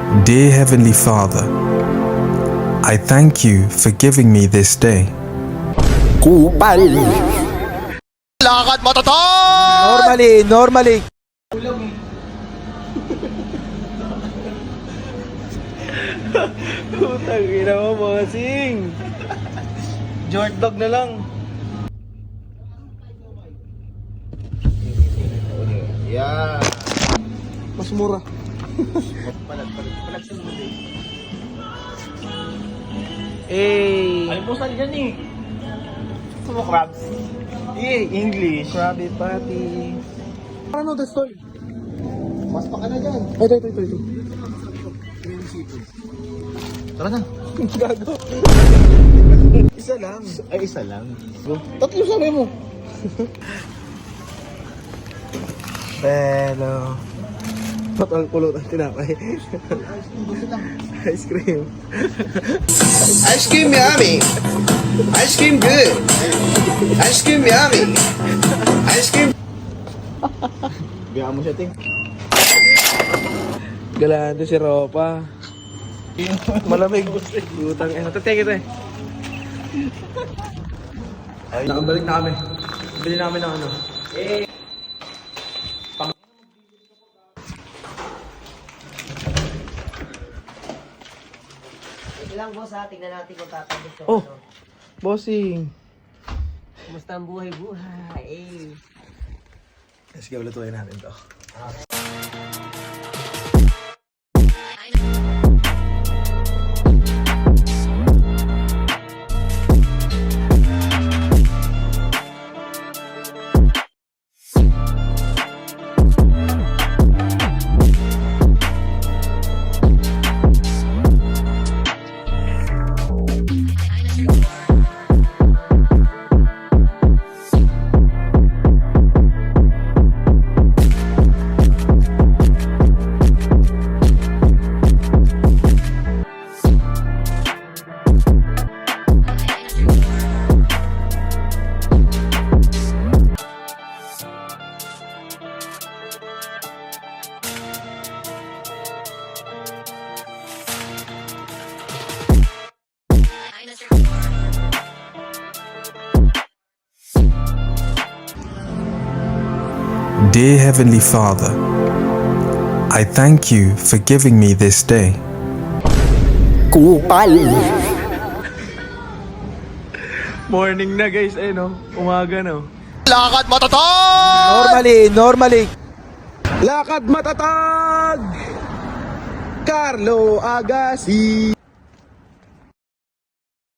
Dear Heavenly Father, I thank you for giving me this day. Kupal. Lakad matatag! Normally. Putang ina mo, bossing. Short dog na lang. Yeah. Mas mura. Palag sa mga Eh, Ay, pusal yan eh. Gusto mo crabs? English. Krabby Patty. Ano the story? Mas pa ka na dyan. Ito. Tara na. Gago. Isa lang. Ay, isa lang. Tatlo sabi mo. Pero ba't ang kulot ang tinapay? Ice cream. Ice cream yummy. Ice cream good. Ice cream yummy. Ice cream. Biyaan mo siya, ting. Galante si Ropa. Malamig. Butang ina. Tatay kita eh. Nakabalik na kami. Bili namin ng ano. Ilang boss ha, tingnan natin kung tatapos ko. Oh, bossing. Kumusta ang buhay-buhay? Sige, ulutuin natin to. Dear Heavenly Father, I thank you for giving me this day. Kupal. Morning na guys, eh no? Umaga no? Lakad matatag! Normally. Lakad matatag! Carlo Agassi.